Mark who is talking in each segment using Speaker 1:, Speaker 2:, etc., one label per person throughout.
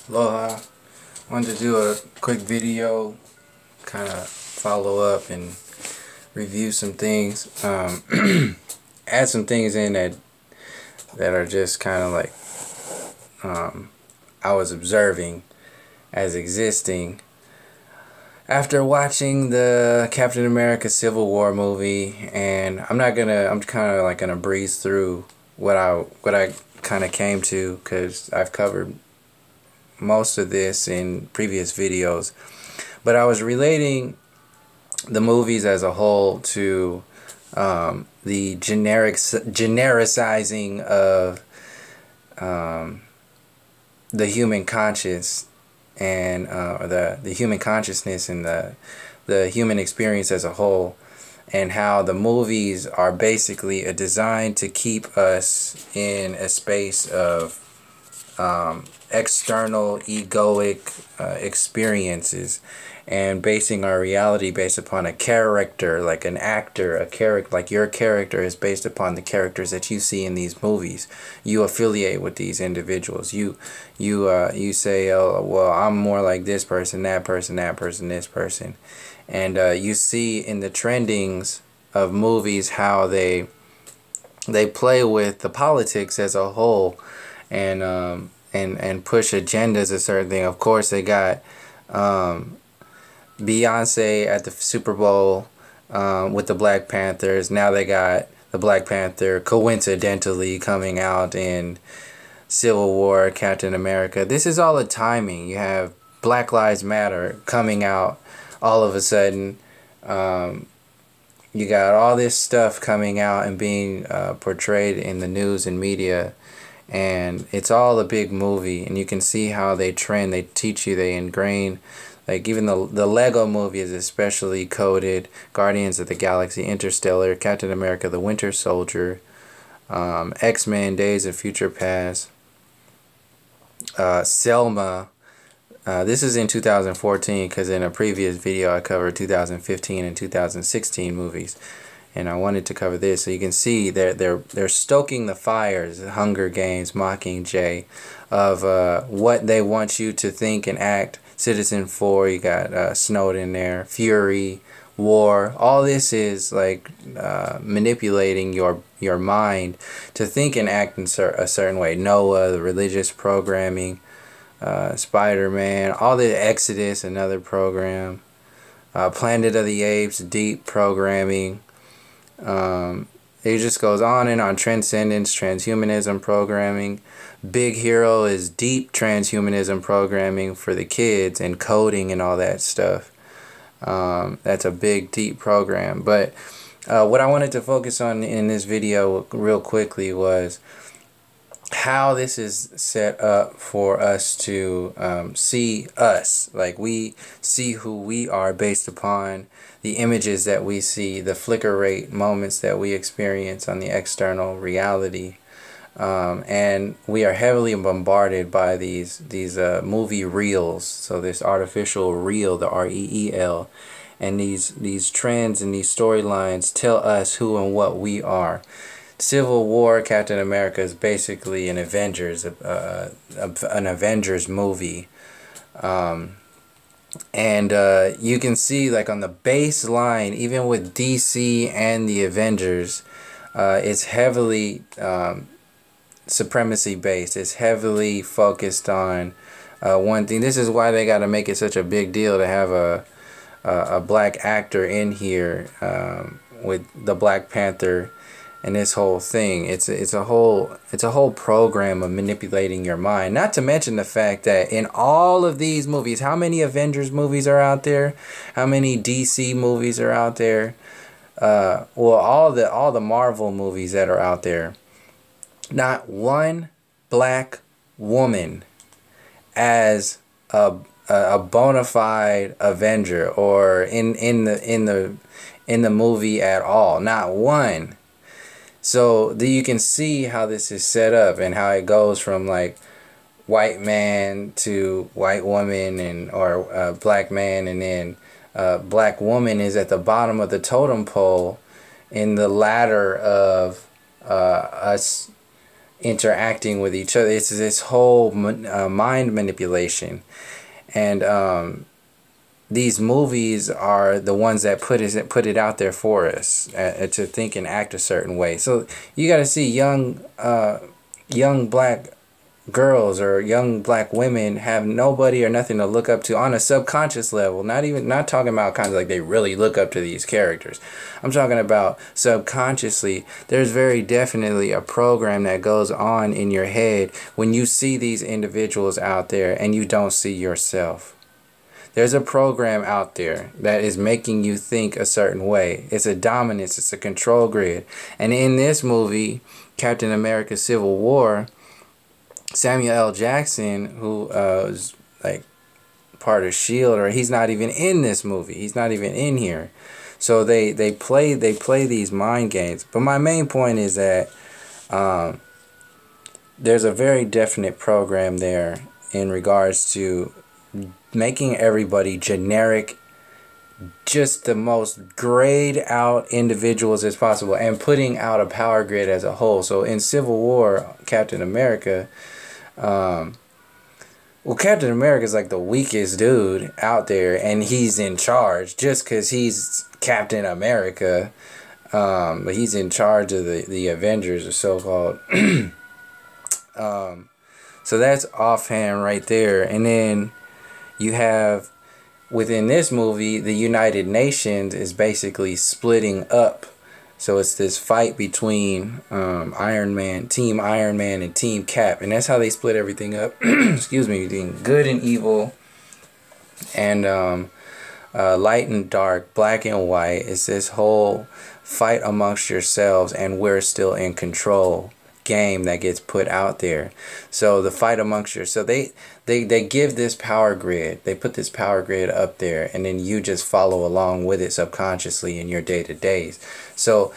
Speaker 1: Aloha. Wanted to do a quick video, kind of follow up and review some things. Add some things in that are just kind of like I was observing as existing after watching the Captain America Civil War movie. And I'm kind of like gonna breeze through what I kind of came to, because I've covered most of this in previous videos, but I was relating the movies as a whole to the genericizing of the human conscious and the human consciousness and the human experience as a whole, and how the movies are basically designed to keep us in a space of external egoic experiences, and basing our reality based upon a character, like an actor, a character, like your character is based upon the characters that you see in these movies. You affiliate with these individuals. You say, oh well, I'm more like this person, that person, that person, this person, and you see in the trendings of movies how they play with the politics as a whole, and push agendas a certain thing. Of course, they got Beyonce at the Super Bowl with the Black Panthers. Now they got the Black Panther coincidentally coming out in Civil War, Captain America. This is all a timing. You have Black Lives Matter coming out all of a sudden. You got all this stuff coming out and being portrayed in the news and media. And it's all a big movie, and you can see how they trend, they teach you, they ingrain. Like even the Lego movie is especially coded. Guardians of the Galaxy, Interstellar, Captain America, the Winter Soldier, X-Men, Days of Future Past, Selma. This is in 2014, because in a previous video I covered 2015 and 2016 movies. And I wanted to cover this, so you can see they're stoking the fires, Hunger Games, Mockingjay, of what they want you to think and act. Citizen 4, you got Snowden there, Fury, War. All this is like manipulating your mind to think and act in a certain way. Noah, the religious programming, Spider-Man, all the Exodus, another program, Planet of the Apes, deep programming. It just goes on and on. Transcendence, transhumanism programming. Big Hero is deep transhumanism programming for the kids, and coding and all that stuff. That's a big, deep program. But what I wanted to focus on in this video real quickly was how this is set up for us to see us. Like, we see who we are based upon the images that we see, the flicker rate moments that we experience on the external reality. And we are heavily bombarded by these movie reels. So this artificial reel, the R-E-E-L, and these trends and these storylines tell us who and what we are. Civil War, Captain America is basically an Avengers movie. And you can see, like, on the baseline, even with DC and the Avengers, it's heavily supremacy based. It's heavily focused on one thing. This is why they got to make it such a big deal to have a black actor in here with the Black Panther and this whole thing. It's a whole program of manipulating your mind. Not to mention the fact that in all of these movies, how many Avengers movies are out there? How many DC movies are out there? Well, all the Marvel movies that are out there. Not one black woman as a bona fide Avenger, or in the movie at all. Not one. So you can see how this is set up, and how it goes from like white man to white woman, and or black man, and then black woman is at the bottom of the totem pole in the ladder of us interacting with each other. It's this whole mind manipulation. And these movies are the ones that put it out there for us to think and act a certain way. So you got to see young black girls or young black women have nobody or nothing to look up to on a subconscious level. Not talking about kind of like they really look up to these characters. I'm talking about subconsciously. There's very definitely a program that goes on in your head when you see these individuals out there and you don't see yourself. There's a program out there that is making you think a certain way. It's a dominance, it's a control grid. And in this movie, Captain America Civil War, Samuel L. Jackson, who is like part of S.H.I.E.L.D., or he's not even in this movie. He's not even in here. So they play these mind games. But my main point is that there's a very definite program there in regards to making everybody generic, just the most grayed out individuals as possible, and putting out a power grid as a whole. So in Civil War, Captain America, Captain America is like the weakest dude out there, and he's in charge just because he's Captain America. But he's in charge of the Avengers, or so-called. So that's offhand right there. And then you have, within this movie, the United Nations is basically splitting up. So it's this fight between Iron Man, Team Iron Man, and Team Cap. And that's how they split everything up. Excuse me, between good and evil, and light and dark, black and white. It's this whole fight amongst yourselves, and we're still in control game that gets put out there. So the fight amongst yourselves, they give this power grid. They put this power grid up there, and then you just follow along with it subconsciously in your day-to-days. So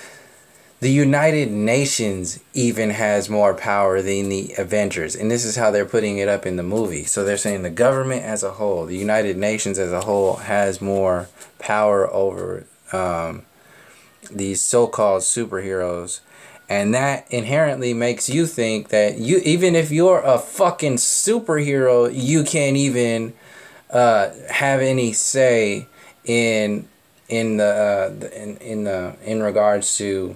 Speaker 1: the United Nations even has more power than the Avengers, and this is how they're putting it up in the movie. So they're saying the government as a whole, the United Nations as a whole, has more power over these so-called superheroes. And that inherently makes you think that even if you're a fucking superhero, you can't even have any say in regards to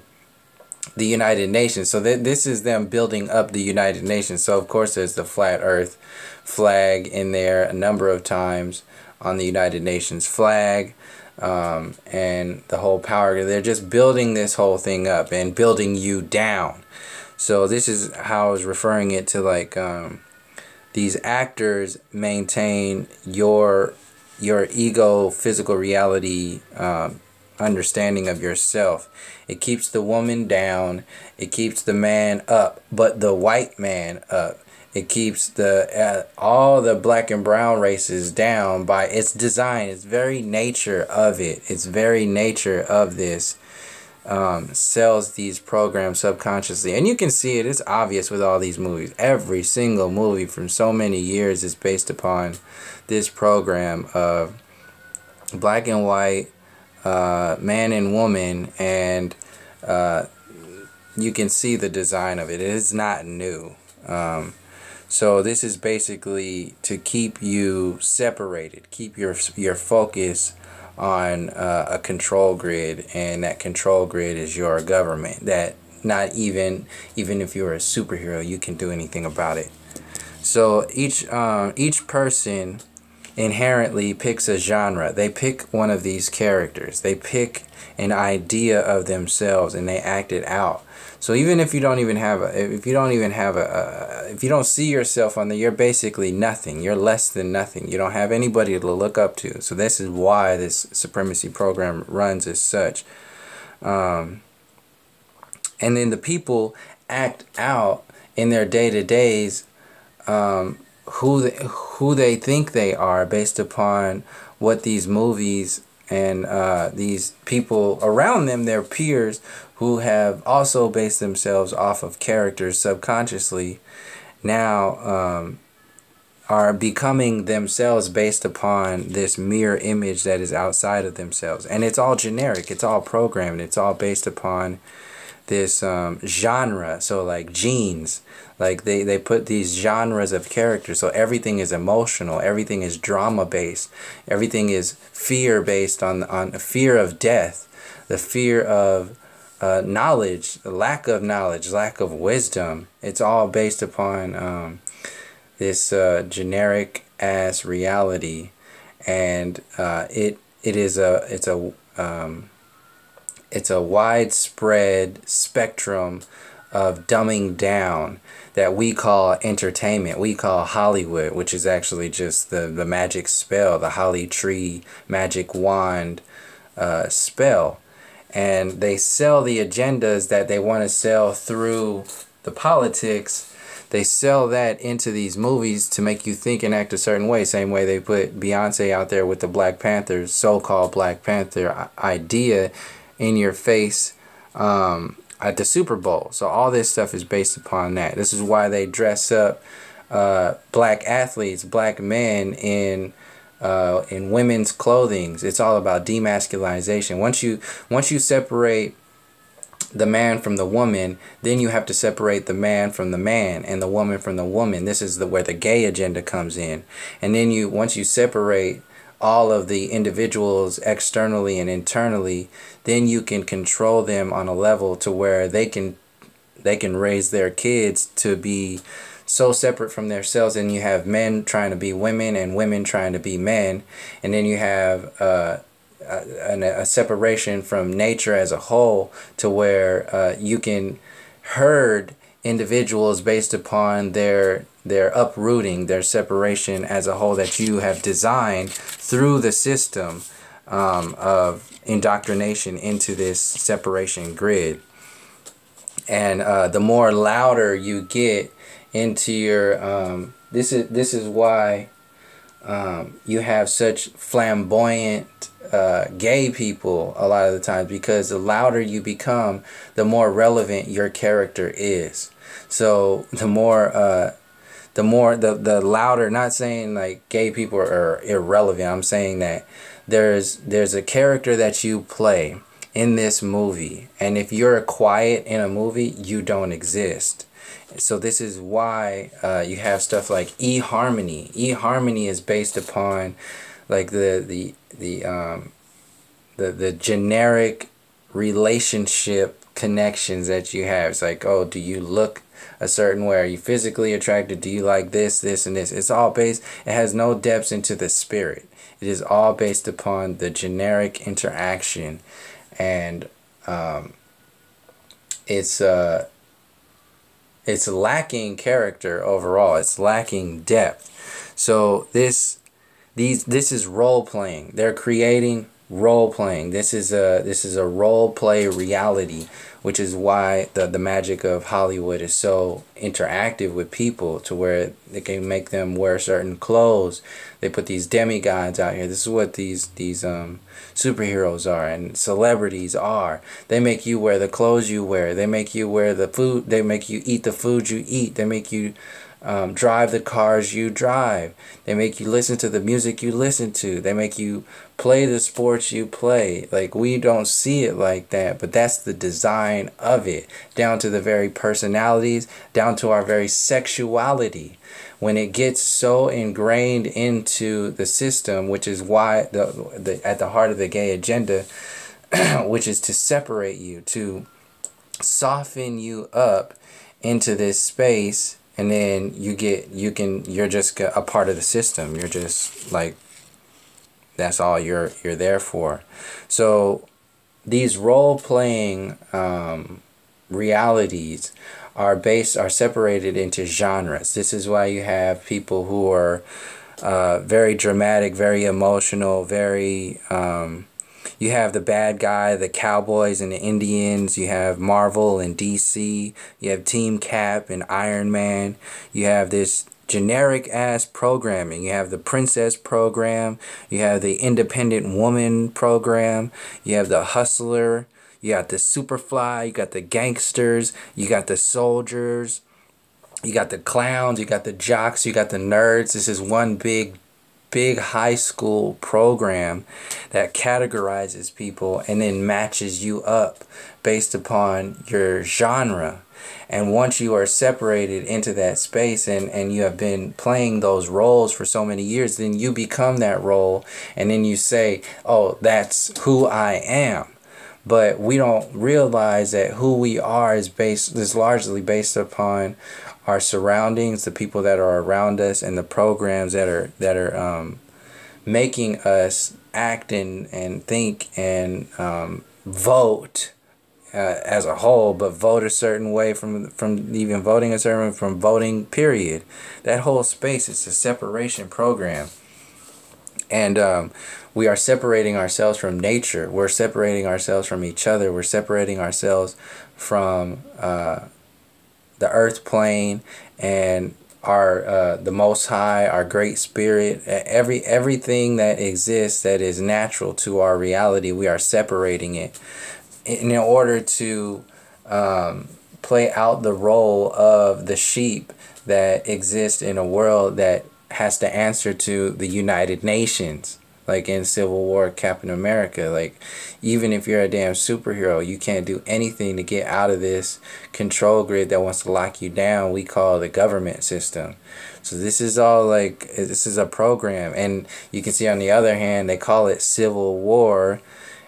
Speaker 1: the United Nations. So this is them building up the United Nations. So of course there's the flat Earth flag in there a number of times on the United Nations flag. And the whole power, they're just building this whole thing up and building you down. So this is how I was referring it to, like, these actors maintain your ego, physical reality, understanding of yourself. It keeps the woman down, it keeps the man up, but the white man up. It keeps all the black and brown races down by its design. Its very nature of it. Its very nature of this sells these programs subconsciously. And you can see it. It's obvious with all these movies. Every single movie from so many years is based upon this program of black and white, man and woman. And you can see the design of it. It is not new. So this is basically to keep you separated, keep your focus on a control grid, and that control grid is your government. That not even if you're a superhero, you can do anything about it. So each person inherently picks a genre. They pick one of these characters. They pick an idea of themselves and they act it out. So even if you don't see yourself on there, you're basically nothing. You're less than nothing. You don't have anybody to look up to. So this is why this supremacy program runs as such. And then the people act out in their day-to-days who they think they are based upon what these movies and these people around them, their peers, who have also based themselves off of characters subconsciously, now are becoming themselves based upon this mirror image that is outside of themselves. And it's all generic, it's all programmed, it's all based upon genre. So like genes, like they put these genres of characters. So everything is emotional, everything is drama based, everything is fear based on fear of death, the fear of knowledge, lack of knowledge, lack of wisdom. It's all based upon this generic ass reality. And it's a widespread spectrum of dumbing down that we call entertainment. We call Hollywood, which is actually just the magic spell, the holly tree magic wand spell. And they sell the agendas that they want to sell through the politics. They sell that into these movies to make you think and act a certain way. Same way they put Beyonce out there with the Black Panther, so-called Black Panther idea in your face at the Super Bowl. So all this stuff is based upon that. This is why they dress up black athletes, black men in women's clothing. It's all about demasculinization. Once you separate the man from the woman, then you have to separate the man from the man and the woman from the woman. This is where the gay agenda comes in. And then once you separate all of the individuals externally and internally, then you can control them on a level to where they can raise their kids to be so separate from themselves. And you have men trying to be women and women trying to be men, and then you have a separation from nature as a whole, to where you can herd individuals based upon their uprooting, their separation as a whole that you have designed through the system of indoctrination into this separation grid. And the more louder you get into your this is why you have such flamboyant gay people a lot of the times, because the louder you become, the more relevant your character is. So the louder, not saying like gay people are irrelevant, I'm saying that there's a character that you play in this movie, and if you're quiet in a movie, you don't exist. So this is why you have stuff like eHarmony. eHarmony is based upon like the generic relationship connections that you have. It's like, oh, do you look a certain way? Are you physically attracted? Do you like this, this, and this? It's all based, it has no depths into the spirit. It is all based upon the generic interaction. And it's lacking character overall. It's lacking depth. So this is role playing. They're creating role playing. This is a role play reality, which is why the magic of Hollywood is so interactive with people, to where they can make them wear certain clothes. They put these demigods out here. This is what these superheroes are and celebrities are. They make you wear the clothes you wear. They make you wear the food. They make you eat the food you eat. They make you drive the cars you drive. They make you listen to the music you listen to. They make you play the sports you play. Like, we don't see it like that, but that's the design of it, down to the very personalities, down to our very sexuality. When it gets so ingrained into the system, which is why at the heart of the gay agenda, which is to separate you, to soften you up into this space. And then you're just a part of the system. You're just like, that's all you're there for. So these role-playing realities are separated into genres. This is why you have people who are very dramatic, very emotional, very you have the bad guy, the cowboys and the Indians. You have Marvel and DC. You have Team Cap and Iron Man. You have this generic ass programming. You have the princess program. You have the independent woman program. You have the hustler. You got the Superfly. You got the gangsters. You got the soldiers. You got the clowns. You got the jocks. You got the nerds. This is one big big high school program that categorizes people and then matches you up based upon your genre. And once you are separated into that space and you have been playing those roles for so many years, then you become that role, and then you say, oh, that's who I am. But we don't realize that who we are is largely based upon our surroundings, the people that are around us, and the programs that are making us act and think and vote as a whole, but vote a certain way from even voting a certain way, from voting period. That whole space is a separation program. And we are separating ourselves from nature. We're separating ourselves from each other. We're separating ourselves from the earth plane and our the Most High, our Great Spirit. Everything that exists that is natural to our reality, we are separating it in order to play out the role of the sheep that exist in a world that has to answer to the United Nations, like in Civil War Captain America. Like, even if you're a damn superhero, you can't do anything to get out of this control grid that wants to lock you down, we call the government system. So this is all like, this is a program. And you can see on the other hand, they call it civil war.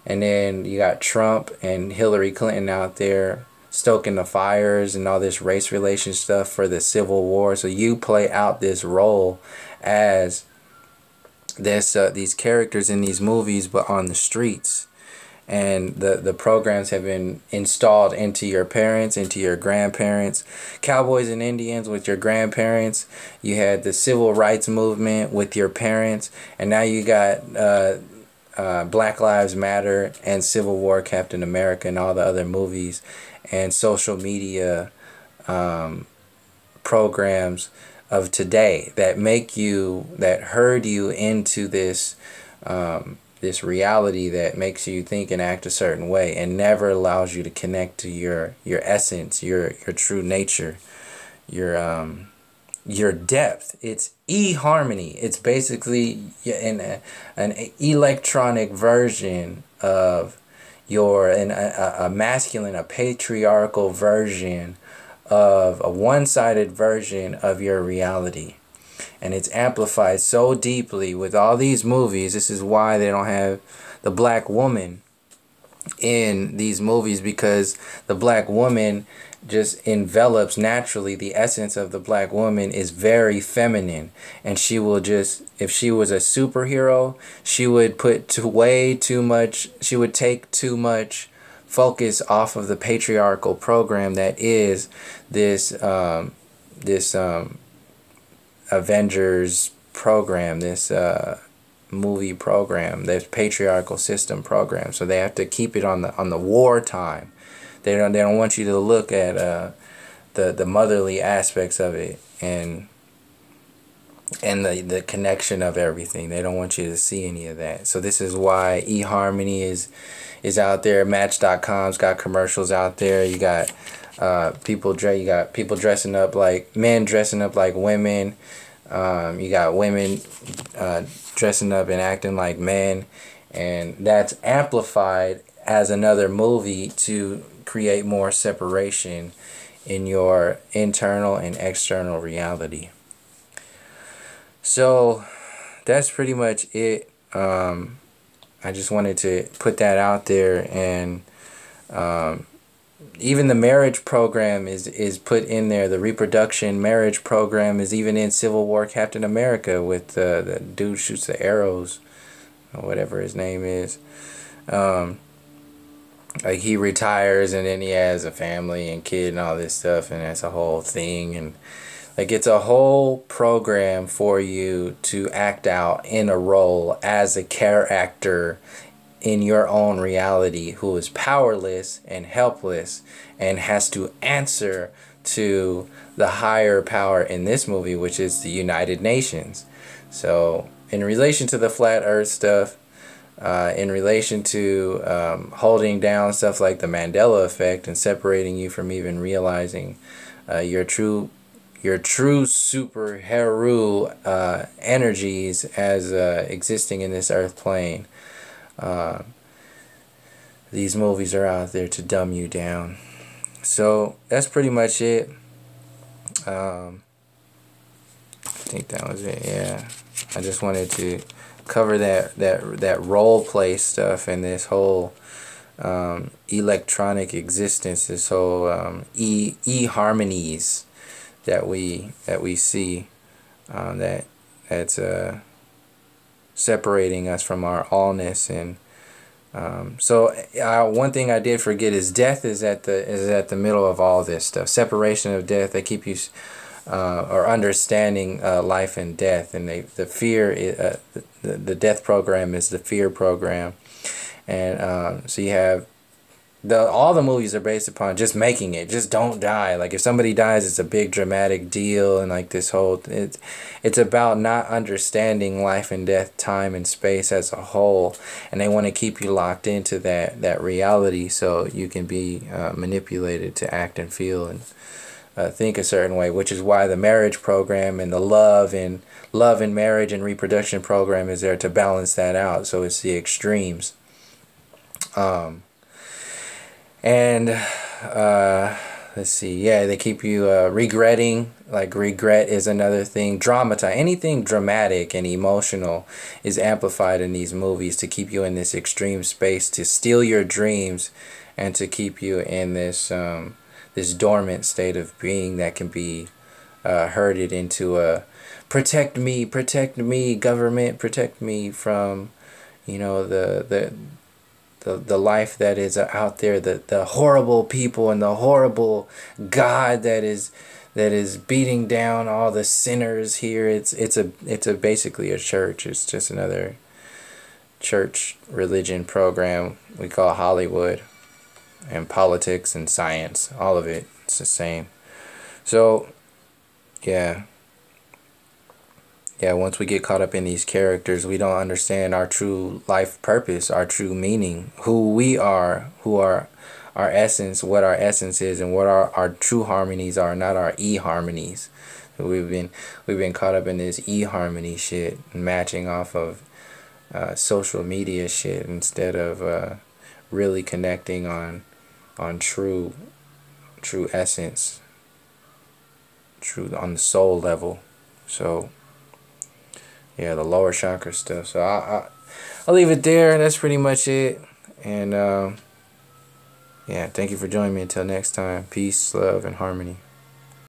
Speaker 1: And then you got Trump and Hillary Clinton out there stoking the fires and all this race relation stuff for the Civil War. So you play out this role as this these characters in these movies, but on the streets. And the programs have been installed into your parents, into your grandparents. Cowboys and Indians with your grandparents. You had the civil rights movement with your parents. And now you got Black Lives Matter and Civil War Captain America and all the other movies and social media programs of today that make you, that herd you into this this reality that makes you think and act a certain way and never allows you to connect to your essence, your true nature, your depth. It's eHarmony. It's basically an electronic version of a masculine, a patriarchal version of a one-sided version of your reality. And it's amplified so deeply with all these movies. This is why they don't have the black woman in these movies, because the black woman just envelops naturally. The essence of the black woman is very feminine, and she will just, if she was a superhero, she would put way too much, she would take too much focus off of the patriarchal program that is this Avengers program, this movie program, this patriarchal system program. So they have to keep it on the wartime. They don't want you to look at the motherly aspects of it and the connection of everything. They don't want you to see any of that. So this is why eHarmony is out there. Match.com's got commercials out there. You got people dressing up like men, dressing up like women. You got women dressing up and acting like men, and that's amplified as another movie to create more separation in your internal and external reality. So that's pretty much it. I just wanted to put that out there, and even the marriage program is put in there. The reproduction marriage program is even in Civil War Captain America with the dude shoots the arrows, or whatever his name is. Like, he retires and then he has a family and kid and all this stuff, and that's a whole thing. And like, it's a whole program for you to act out in a role as a character in your own reality who is powerless and helpless and has to answer to the higher power in this movie, which is the United Nations. So in relation to the flat earth stuff, in relation to holding down stuff like the Mandela effect and separating you from even realizing your true your true superhero energies as existing in this earth plane. These movies are out there to dumb you down. So that's pretty much it. I think that was it. Yeah, I just wanted to cover that role play stuff and this whole electronic existence, this whole harmonies that we see, that's separating us from our allness. And so one thing I did forget is death is at the middle of all this stuff. Separation of death. They keep you or understanding life and death, and the fear. The death program is the fear program, and so you have all the movies are based upon just making it. Just don't die. Like if somebody dies, it's a big dramatic deal, and like this whole it's about not understanding life and death, time and space as a whole, and they want to keep you locked into that reality so you can be manipulated to act and feel and think a certain way, which is why the marriage program and the love and marriage and reproduction program is there to balance that out. So it's the extremes. And let's see, yeah, they keep you regretting. Like regret is another thing. Dramatize. Anything dramatic and emotional is amplified in these movies to keep you in this extreme space, to steal your dreams, and to keep you in this this dormant state of being that can be herded into a protect me, government, protect me from, you know, the life that is out there, the horrible people and the horrible God that is beating down all the sinners here. It's basically a church. It's just another church religion program we call Hollywood, and politics and science, all of it, it's the same. So yeah, once we get caught up in these characters, we don't understand our true life purpose, our true meaning, who we are, who are our essence, what our essence is, and what our true harmonies are, not our e-harmonies. So we've been caught up in this e-harmony shit, matching off of social media shit instead of really connecting on true essence, true on the soul level. So yeah, the lower chakra stuff. So I'll leave it there, and that's pretty much it. And yeah, thank you for joining me. Until next time, peace, love, and harmony.